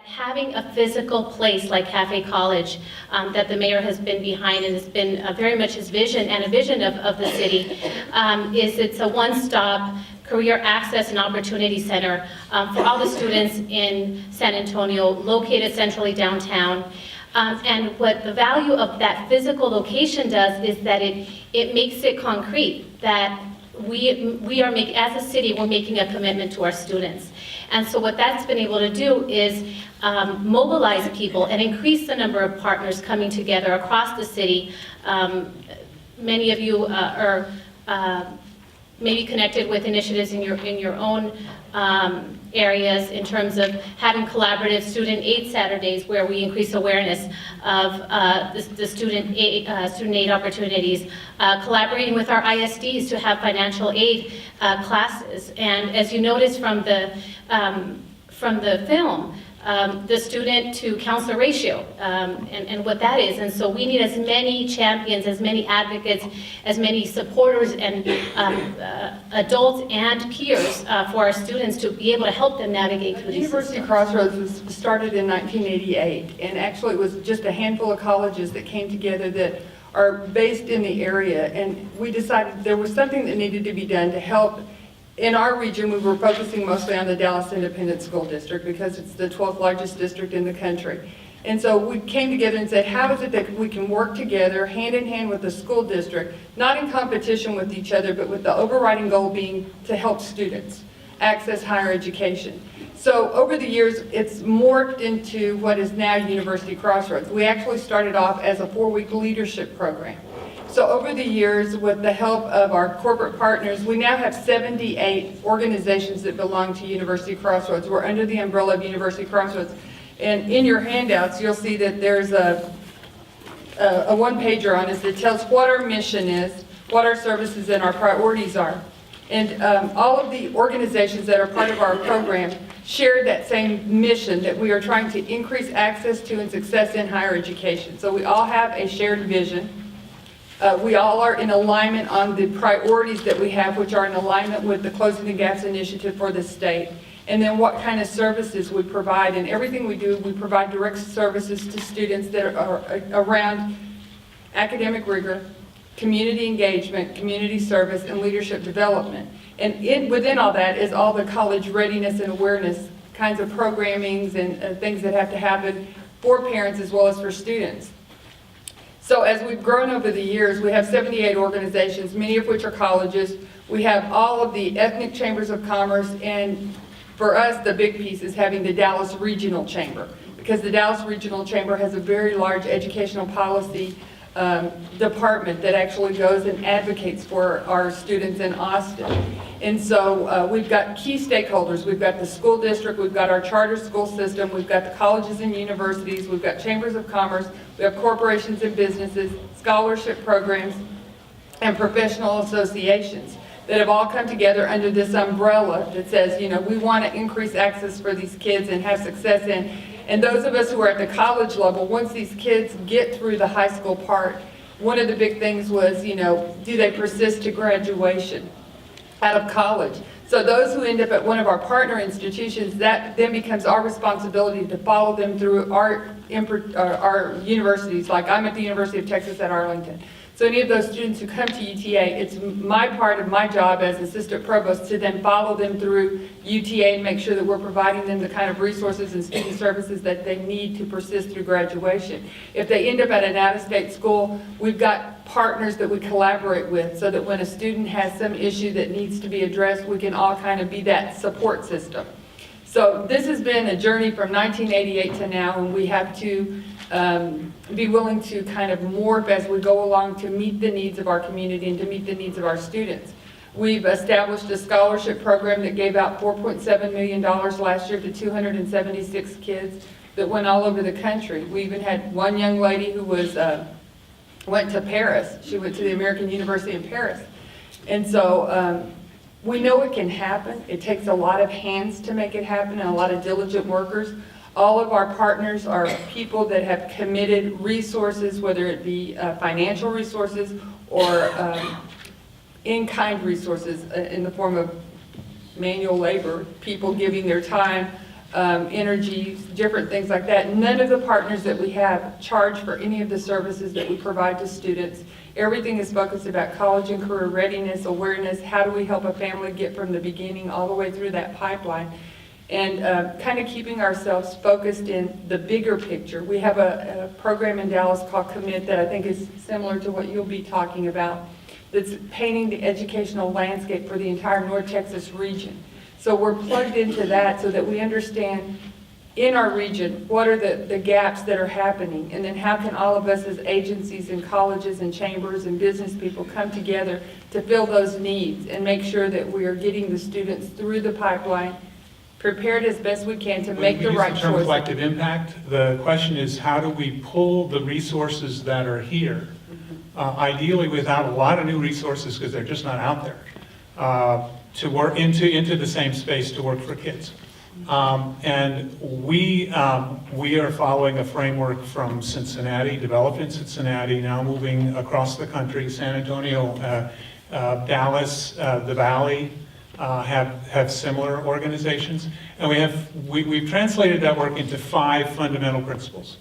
having a physical place like Cafe College that the mayor has been behind and has been very much his vision and a vision of the city is it's a one-stop career access and opportunity center for all the students in San Antonio, located centrally downtown. And what the value of that physical location does is that it makes it concrete that we are making, as a city, we're making a commitment to our students. And so what that's been able to do is mobilize people and increase the number of partners coming together across the city. Many of you are maybe connected with initiatives in your own areas in terms of having collaborative student aid Saturdays where we increase awareness of the student aid opportunities, collaborating with our ISDs to have financial aid classes. And as you notice from the film, the student to counselor ratio and what that is. And so we need as many champions, as many advocates, as many supporters and adults and peers for our students to be able to help them navigate through these University systems. Crossroads was started in 1988, and actually it was just a handful of colleges that came together that are based in the area, and we decided there was something that needed to be done to help. In our region, we were focusing mostly on the Dallas Independent School District because it's the 12th largest district in the country. And so we came together and said, how is it that we can work together hand in hand with the school district, not in competition with each other, but with the overriding goal being to help students access higher education. So over the years, it's morphed into what is now University Crossroads. We actually started off as a 4-week leadership program. So over the years, with the help of our corporate partners, we now have 78 organizations that belong to University Crossroads. We're under the umbrella of University Crossroads. And in your handouts, you'll see that there's a one-pager on us that tells what our mission is, what our services and our priorities are. And all of the organizations that are part of our program share that same mission, that we are trying to increase access to and success in higher education. So we all have a shared vision. We all are in alignment on the priorities that we have, which are in alignment with the Closing the Gaps initiative for the state. And then what kind of services we provide. And everything we do, we provide direct services to students that are around academic rigor, community engagement, community service, and leadership development. And within all that is all the college readiness and awareness kinds of programmings and things that have to happen for parents as well as for students. So as we've grown over the years, we have 78 organizations, many of which are colleges. We have all of the ethnic chambers of commerce, and for us, the big piece is having the Dallas Regional Chamber, because the Dallas Regional Chamber has a very large educational policy department that actually goes and advocates for our students in Austin. And so we've got key stakeholders. We've got the school district, we've got our charter school system, we've got the colleges and universities, we've got chambers of commerce, we have corporations and businesses, scholarship programs, and professional associations that have all come together under this umbrella that says, you know, we want to increase access for these kids and have success in. And those of us who are at the college level, once these kids get through the high school part, one of the big things was, you know, do they persist to graduation out of college? So those who end up at one of our partner institutions, that then becomes our responsibility to follow them through our universities. Like I'm at the University of Texas at Arlington. So any of those students who come to UTA, it's my part of my job as assistant provost to then follow them through UTA and make sure that we're providing them the kind of resources and student services that they need to persist through graduation. If they end up at an out-of-state school, we've got partners that we collaborate with so that when a student has some issue that needs to be addressed, we can all kind of be that support system. So this has been a journey from 1988 to now, and we have to be willing to kind of morph as we go along to meet the needs of our community and to meet the needs of our students. We've established a scholarship program that gave out $4.7 million last year to 276 kids that went all over the country. We even had one young lady who was went to Paris. She went to the American University in Paris. And so we know it can happen. It takes a lot of hands to make it happen and a lot of diligent workers. All of our partners are people that have committed resources, whether it be financial resources or in-kind resources in the form of manual labor, people giving their time, energy, different things like that. None of the partners that we have charge for any of the services that we provide to students. Everything is focused about college and career readiness, awareness, how do we help a family get from the beginning all the way through that pipeline, and kind of keeping ourselves focused in the bigger picture. We have a program in Dallas called Commit that I think is similar to what you'll be talking about, that's painting the educational landscape for the entire North Texas region. So we're plugged into that so that we understand in our region what are the gaps that are happening, and then how can all of us as agencies and colleges and chambers and business people come together to fill those needs and make sure that we are getting the students through the pipeline, prepared as best we can to make the right We use the term choice. collective impact. The question is, how do we pull the resources that are here, ideally without a lot of new resources because they're just not out there, to work into the same space to work for kids. And we are following a framework from Cincinnati, developed in Cincinnati, now moving across the country. San Antonio, Dallas, the Valley have similar organizations. And we've translated that work into 5 fundamental principles.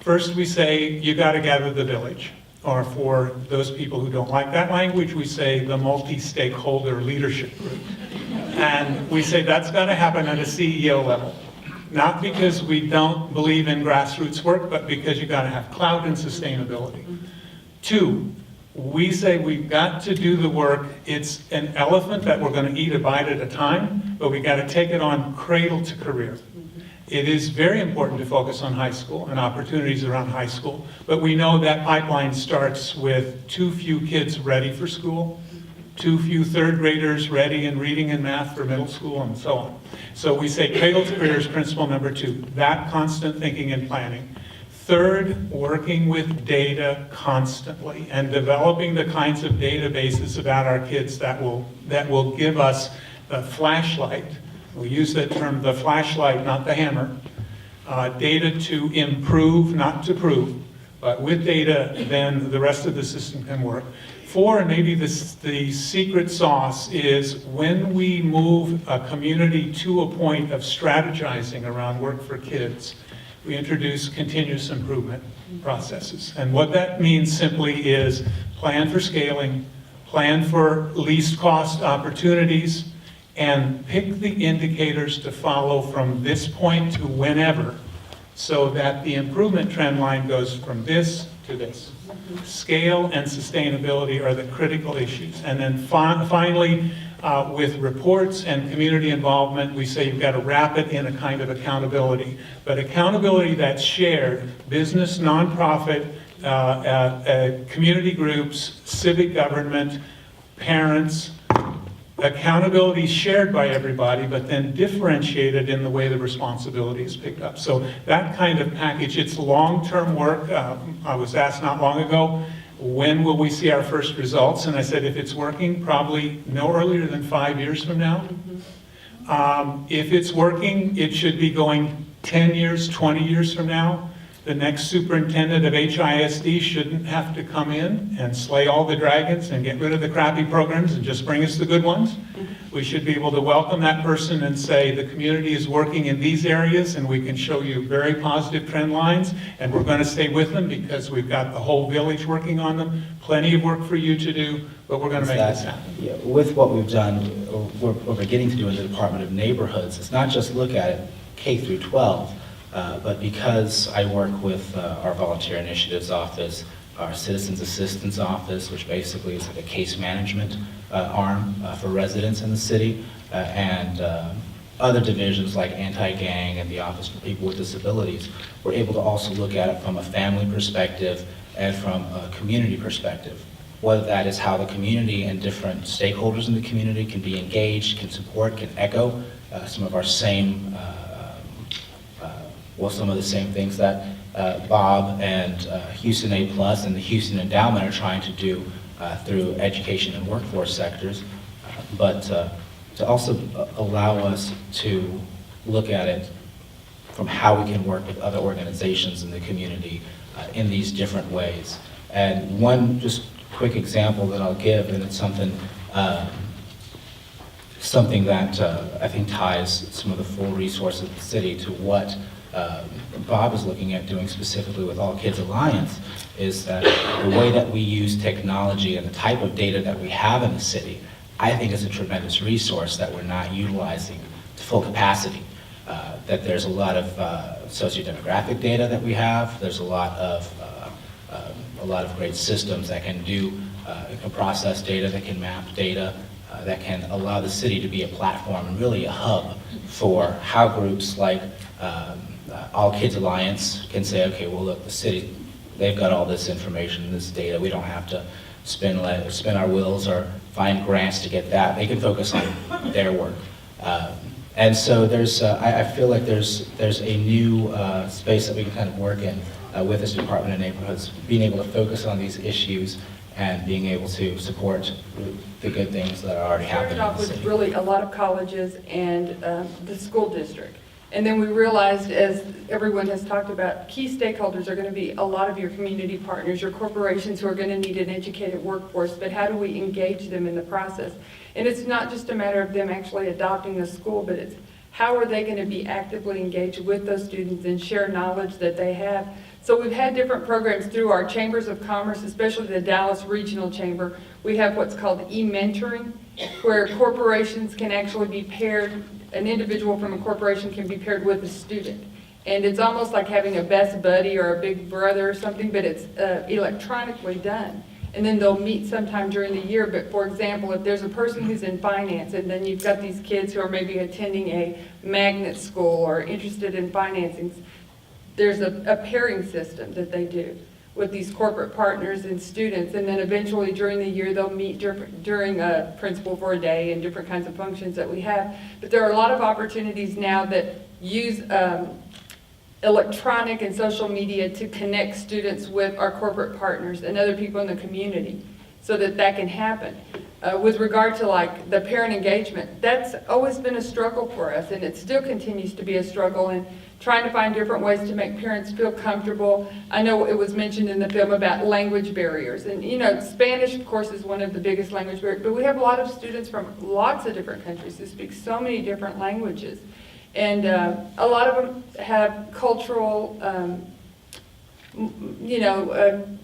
First, we say you got to gather the village. Or for those people who don't like that language, we say the multi-stakeholder leadership group. And we say that's got to happen at a CEO level. Not because we don't believe in grassroots work, but because you got to have clout and sustainability. 2, we say we've got to do the work. It's an elephant that we're going to eat a bite at a time, but we got to take it on cradle to career. It is very important to focus on high school and opportunities around high school, but we know that pipeline starts with too few kids ready for school, too few 3rd graders ready in reading and math for middle school, and so on. So we say cradle to career is principle number 2, that constant thinking and planning. 3rd, working with data constantly and developing the kinds of databases about our kids that will give us the flashlight. We use that term, the flashlight, not the hammer. Data to improve, not to prove. But with data, then the rest of the system can work. 4, and maybe the secret sauce, is when we move a community to a point of strategizing around work for kids, we introduce continuous improvement processes. And what that means simply is plan for scaling, plan for least cost opportunities, and pick the indicators to follow from this point to whenever, so that the improvement trend line goes from this to this. Scale and sustainability are the critical issues. And then finally, with reports and community involvement, we say you've got to wrap it in a kind of accountability. But accountability that's shared, business, nonprofit, community groups, civic government, parents, accountability shared by everybody, but then differentiated in the way the responsibility is picked up. So that kind of package, it's long-term work. I was asked not long ago, when will we see our first results? And I said, if it's working, probably no earlier than 5 years from now. If it's working, it should be going 10 years, 20 years from now. The next superintendent of HISD shouldn't have to come in and slay all the dragons and get rid of the crappy programs and just bring us the good ones. We should be able to welcome that person and say the community is working in these areas and we can show you very positive trend lines, and we're going to stay with them because we've got the whole village working on them. Plenty of work for you to do, but we're going to make this happen. Yeah, with what we've done, what we're beginning to do in the Department of Neighborhoods, it's not just look at it K through 12, but because I work with our Volunteer Initiatives Office, our Citizens Assistance Office, which basically is like a case management arm for residents in the city, and other divisions like Anti-Gang and the Office for People with Disabilities, we're able to also look at it from a family perspective and from a community perspective. Whether that is how the community and different stakeholders in the community can be engaged, can support, can echo some of our same some of the same things that Bob and Houston A Plus and the Houston Endowment are trying to do through education and workforce sectors, but to also allow us to look at it from how we can work with other organizations in the community in these different ways. And one just quick example that I'll give, and it's something something that I think ties some of the full resources of the city to what Bob is looking at doing specifically with All Kids Alliance, is that the way that we use technology and the type of data that we have in the city, I think is a tremendous resource that we're not utilizing to full capacity. That there's a lot of socio-demographic data that we have. There's a lot of great systems that can can process data, that can map data, that can allow the city to be a platform and really a hub for how groups like All Kids Alliance can say, okay, well look, the city, they've got all this information, this data, we don't have to spin our wheels or find grants to get that. They can focus on their work. And so I feel like there's a new space that we can kind of work in with this Department of Neighborhoods, being able to focus on these issues and being able to support the good things that are already happening in the Started off city. with really a lot of colleges and the school district. And then we realized, as everyone has talked about, key stakeholders are going to be a lot of your community partners, your corporations who are going to need an educated workforce, but how do we engage them in the process? And it's not just a matter of them actually adopting the school, but it's how are they going to be actively engaged with those students and share knowledge that they have. So we've had different programs through our chambers of commerce, especially the Dallas Regional Chamber. We have what's called e-mentoring, where corporations can actually be paired, an individual from a corporation can be paired with a student. And it's almost like having a best buddy or a big brother or something, but it's electronically done. And then they'll meet sometime during the year. But for example, if there's a person who's in finance, and then you've got these kids who are maybe attending a magnet school or interested in financing, there's a pairing system that they do with these corporate partners and students. And then eventually during the year, they'll meet during a principal for a day and different kinds of functions that we have. But there are a lot of opportunities now that use electronic and social media to connect students with our corporate partners and other people in the community so that that can happen. With regard to like the parent engagement, that's always been a struggle for us, and it still continues to be a struggle, and trying to find different ways to make parents feel comfortable. I know it was mentioned in the film about language barriers, and you know, Spanish of course is one of the biggest language barriers, but we have a lot of students from lots of different countries who speak so many different languages. And a lot of them have cultural,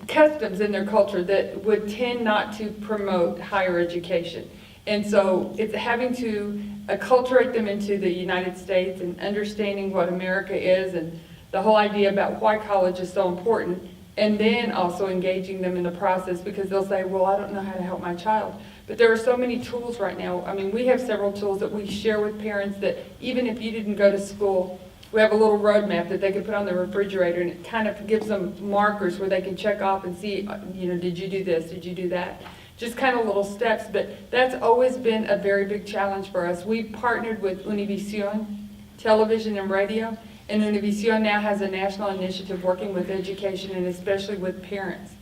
customs in their culture that would tend not to promote higher education. And so it's having to acculturate them into the United States and understanding what America is and the whole idea about why college is so important, and then also engaging them in the process, because they'll say, well, I don't know how to help my child. But there are so many tools right now. I mean, we have several tools that we share with parents that even if you didn't go to school, we have a little roadmap that they can put on the refrigerator, and it kind of gives them markers where they can check off and see, did you do this, did you do that? Just kind of little steps, but that's always been a very big challenge for us. We partnered with Univision Television and Radio, and Univision now has a national initiative working with education and especially with parents.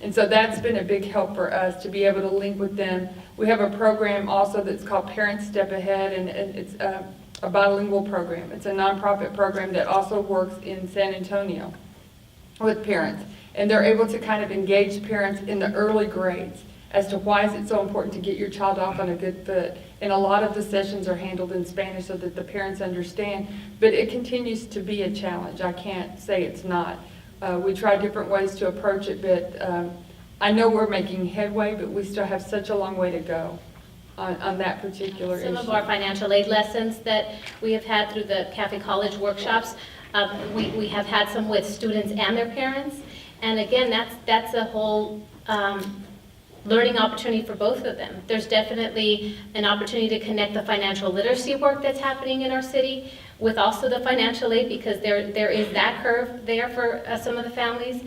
And so that's been a big help for us to be able to link with them. We have a program also that's called Parents Step Ahead, and it's a bilingual program. It's a nonprofit program that also works in San Antonio with parents. And they're able to kind of engage parents in the early grades as to why is it so important to get your child off on a good foot. And a lot of the sessions are handled in Spanish so that the parents understand. But it continues to be a challenge. I can't say it's not. We try different ways to approach it, but I know we're making headway, but we still have such a long way to go on that particular issue. Some of our financial aid lessons that we have had through the Cafe College workshops, we have had some with students and their parents. And again, that's a whole learning opportunity for both of them. There's definitely an opportunity to connect the financial literacy work that's happening in our city with also the financial aid, because there is that curve there for some of the families.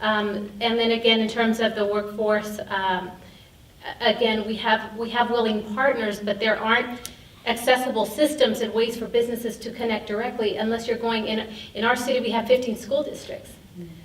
And then again, in terms of the workforce, again, we have willing partners, but there aren't accessible systems and ways for businesses to connect directly unless you're going in our city, we have 15 school districts.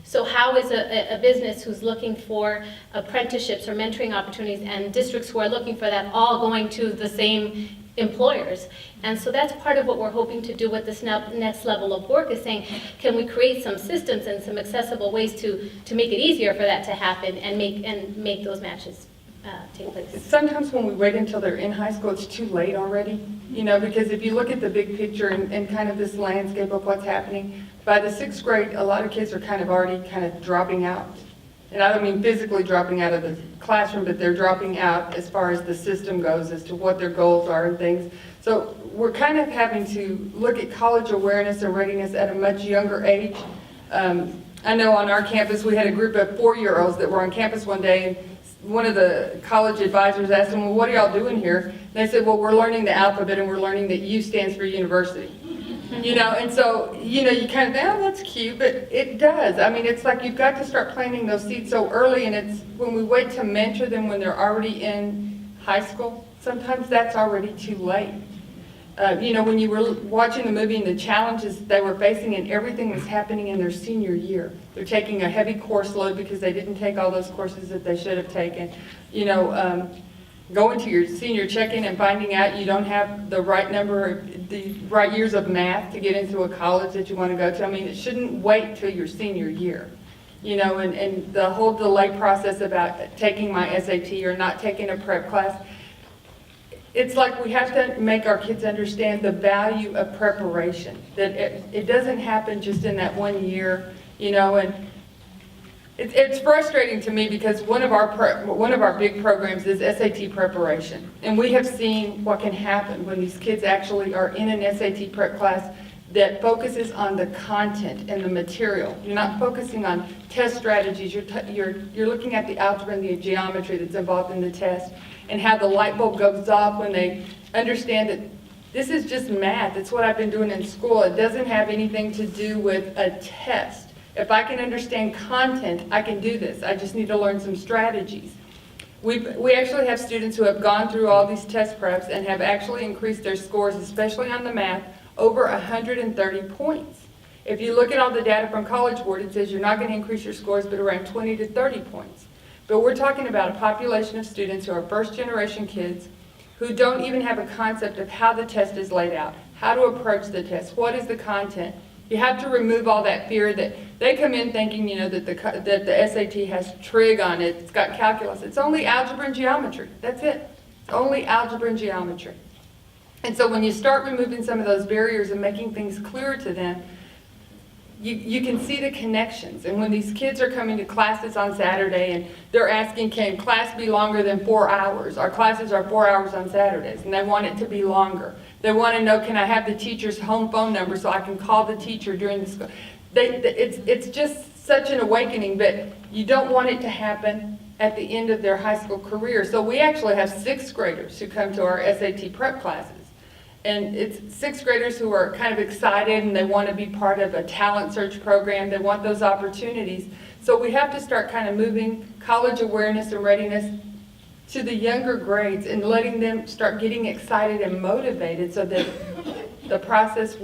So how is a business who's looking for apprenticeships or mentoring opportunities and districts who are looking for that all going to the same employers? And so that's part of what we're hoping to do with this next level of work, is saying, can we create some systems and some accessible ways to make it easier for that to happen and make those matches take place. Sometimes when we wait until they're in high school, it's too late already, you know, because if you look at the big picture and kind of this landscape of what's happening, by the 6th grade, a lot of kids are kind of already kind of dropping out. And I don't mean physically dropping out of the classroom, but they're dropping out as far as the system goes, as to what their goals are and things. So we're kind of having to look at college awareness and readiness at a much younger age. I know on our campus, we had a group of 4-year-olds that were on campus one day, and one of the college advisors asked them, well, what are y'all doing here? And they said, well, we're learning the alphabet and we're learning that U stands for university. You know, and so, you know, you kind of think, oh, that's cute, but it does. I mean, it's like you've got to start planting those seeds so early, and it's when we wait to mentor them when they're already in high school, sometimes that's already too late. You know, when you were watching the movie and the challenges they were facing and everything was happening in their senior year. They're taking a heavy course load because they didn't take all those courses that they should have taken. You know, going to your senior check-in and finding out you don't have the right number, the right years of math to get into a college that you want to go to. I mean, it shouldn't wait till your senior year. You know, and the whole delay process about taking my SAT or not taking a prep class, it's like we have to make our kids understand the value of preparation, that it doesn't happen just in that 1 year, you know, and it's frustrating to me because one of our big programs is SAT preparation, and we have seen what can happen when these kids actually are in an SAT prep class that focuses on the content and the material. You're not focusing on test strategies. You're looking at the algebra and the geometry that's involved in the test, and how the light bulb goes off when they understand that this is just math. It's what I've been doing in school. It doesn't have anything to do with a test. If I can understand content, I can do this. I just need to learn some strategies. We actually have students who have gone through all these test preps and have actually increased their scores, especially on the math, over 130 points. If you look at all the data from College Board, it says you're not going to increase your scores but around 20 to 30 points. But we're talking about a population of students who are first-generation kids who don't even have a concept of how the test is laid out, how to approach the test, what is the content. You have to remove all that fear that they come in thinking, you know, that the SAT has trig on it, it's got calculus. It's only algebra and geometry. That's it. It's only algebra and geometry. And so when you start removing some of those barriers and making things clearer to them, you can see the connections. And when these kids are coming to classes on Saturday and they're asking, can class be longer than 4 hours? Our classes are 4 hours on Saturdays, and they want it to be longer. They want to know, can I have the teacher's home phone number so I can call the teacher during the school? It's just such an awakening, but you don't want it to happen at the end of their high school career. So we actually have 6th graders who come to our SAT prep classes. And it's 6th graders who are kind of excited and they want to be part of a talent search program. They want those opportunities. So we have to start kind of moving college awareness and readiness to the younger grades and letting them start getting excited and motivated so that the process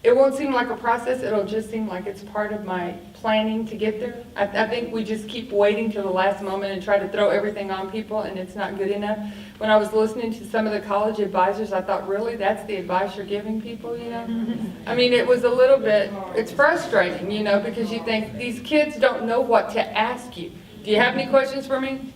it won't seem like a process, it'll just seem like it's part of my planning to get there. I think we just keep waiting till the last moment and try to throw everything on people, and it's not good enough. When I was listening to some of the college advisors, I thought, really, that's the advice you're giving people, you know? I mean, it was a little bit, it's frustrating, you know, because you think these kids don't know what to ask you. Do you have any questions for me?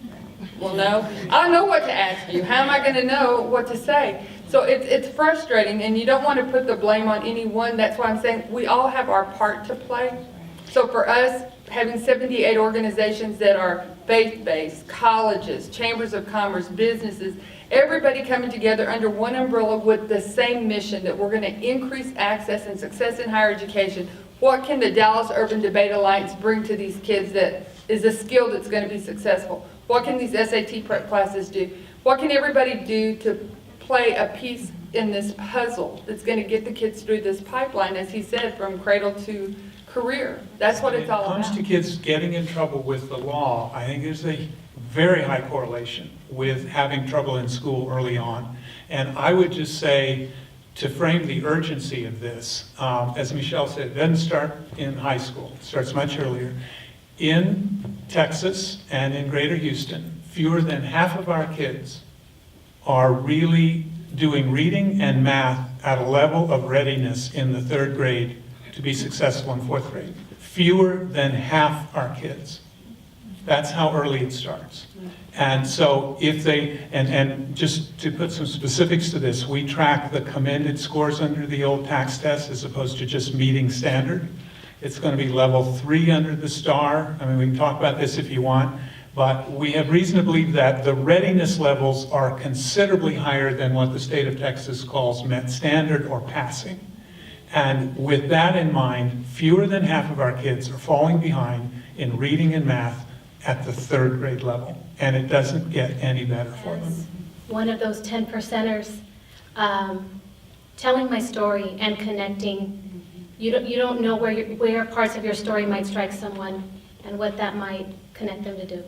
Well, no. I don't know what to ask you. How am I going to know what to say? So it's frustrating, and you don't want to put the blame on anyone. That's why I'm saying we all have our part to play. So for us, having 78 organizations that are faith-based, colleges, chambers of commerce, businesses, everybody coming together under one umbrella with the same mission that we're going to increase access and success in higher education. What can the Dallas Urban Debate Alliance bring to these kids that is a skill that's going to be successful? What can these SAT prep classes do? What can everybody do to play a piece in this puzzle that's going to get the kids through this pipeline, as he said, from cradle to career? That's what it's all about. When it comes to kids getting in trouble with the law, I think there's a very high correlation with having trouble in school early on. And I would just say, to frame the urgency of this, as Michele said, it doesn't start in high school. It starts much earlier. In Texas and in Greater Houston, fewer than half of our kids are really doing reading and math at a level of readiness in the 3rd grade to be successful in 4th grade. Fewer than half our kids. That's how early it starts. And so if they, and just to put some specifics to this, we track the commended scores under the old tax test as opposed to just meeting standard. It's going to be level 3 under the STAR. I mean, we can talk about this if you want, but we have reason to believe that the readiness levels are considerably higher than what the state of Texas calls met standard or passing. And with that in mind, fewer than half of our kids are falling behind in reading and math at the 3rd grade level. And it doesn't get any better for them. As one of those 10 percenters, telling my story and connecting, you don't know where parts of your story might strike someone and what that might connect them to do.